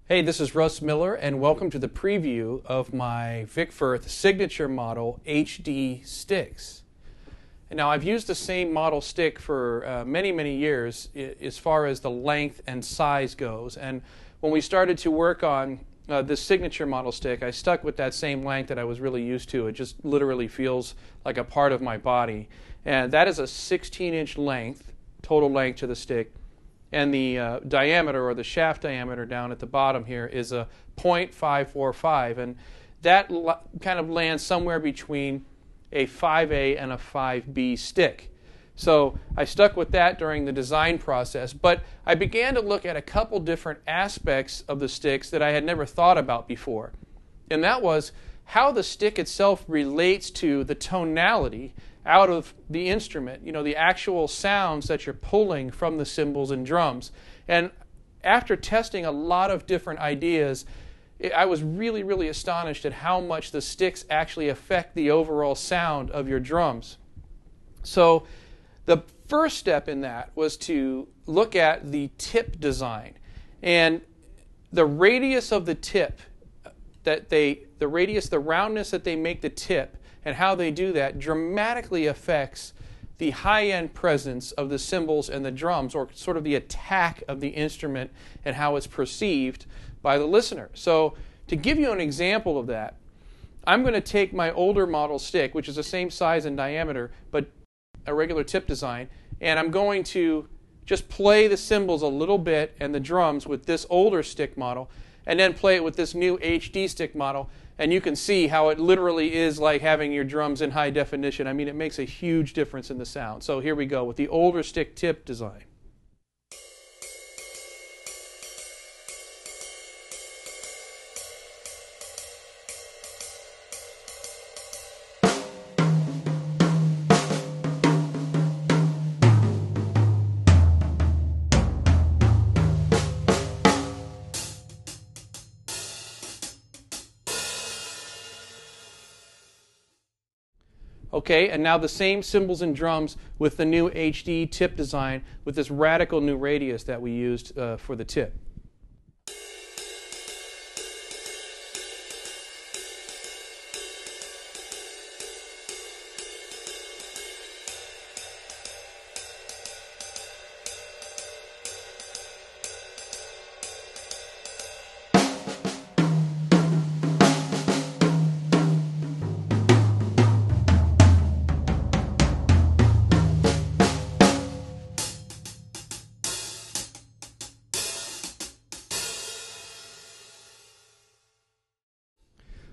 Hey, this is Russ Miller, and welcome to the preview of my Vic Firth signature model HD sticks. And now, I've used the same model stick for many years as far as the length and size goes. And when we started to work on this signature model stick, I stuck with that same length that I was really used to. It just literally feels like a part of my body. And that is a 16-inch length, total length to the stick. And the diameter, or the shaft diameter down at the bottom here, is a .545, and that kind of lands somewhere between a 5A and a 5B stick. So I stuck with that during the design process, but I began to look at a couple different aspects of the sticks that I had never thought about before. And that was how the stick itself relates to the tonality out of the instrument, the actual sounds that you're pulling from the cymbals and drums. And after testing a lot of different ideas, I was really astonished at how much the sticks actually affect the overall sound of your drums. So the first step in that was to look at the tip design. And the radius of the tip, the roundness that they make the tip, and how they do that dramatically affects the high-end presence of the cymbals and the drums, or sort of the attack of the instrument and how it's perceived by the listener. So to give you an example of that, I'm going to take my older model stick, which is the same size and diameter, but a regular tip design, and I'm going to just play the cymbals a little bit and the drums with this older stick model, and then play it with this new HD stick model. And you can see how it literally is like having your drums in high definition. I mean, it makes a huge difference in the sound. So here we go with the older stick tip design. Okay, and now the same cymbals and drums with the new HD tip design with this radical new radius that we used for the tip.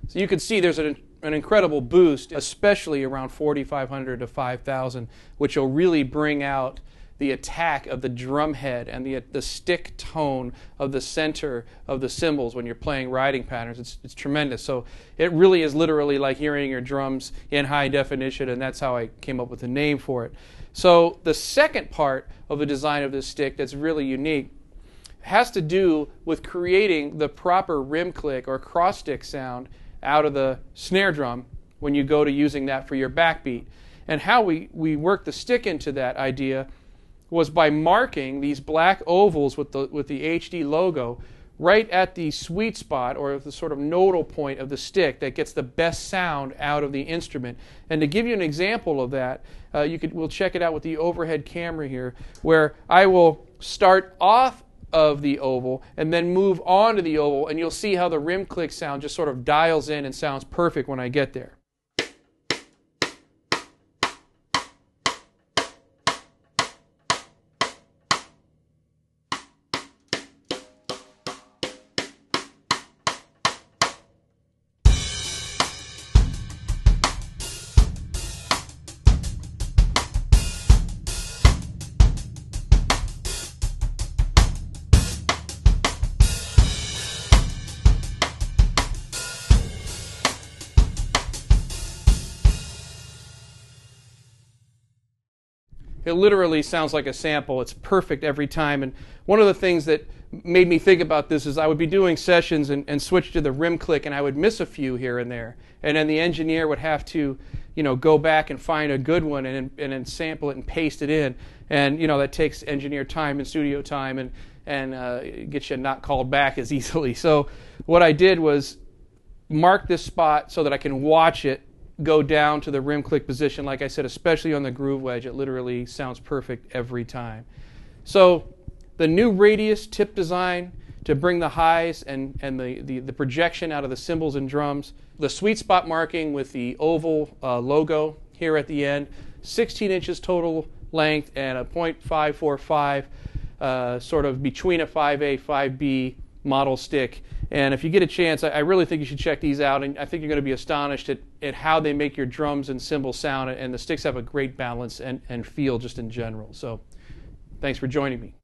So you can see there's an incredible boost, especially around 4,500 to 5,000, which will really bring out the attack of the drum head and the stick tone of the center of the cymbals when you're playing riding patterns. It's tremendous. So it really is literally like hearing your drums in high definition, and that's how I came up with the name for it. So the second part of the design of this stick that's really unique has to do with creating the proper rim click or cross stick sound out of the snare drum when you go to using that for your backbeat. And how we worked the stick into that idea was by marking these black ovals with the HD logo right at the sweet spot, or the sort of nodal point of the stick that gets the best sound out of the instrument. And to give you an example of that, we'll check it out with the overhead camera here, where I will start off of the oval and then move on to the oval, and you'll see how the rim click sound just sort of dials in and sounds perfect when I get there. It literally sounds like a sample. It's perfect every time. And one of the things that made me think about this is I would be doing sessions and switch to the rim click, and I would miss a few here and there. And then the engineer would have to, go back and find a good one and then sample it and paste it in. And, that takes engineer time and studio time. And and get you not called back as easily. So what I did was mark this spot so that I can watch it go down to the rim click position. Like I said, especially on the groove wedge, it literally sounds perfect every time. So the new radius tip design to bring the highs and the projection out of the cymbals and drums, the sweet spot marking with the oval logo here at the end, 16 inches total length and a .545 sort of between a 5A, 5B model stick. And if you get a chance, I really think you should check these out, and I think you're going to be astonished at how they make your drums and cymbals sound, and the sticks have a great balance and feel just in general. So thanks for joining me.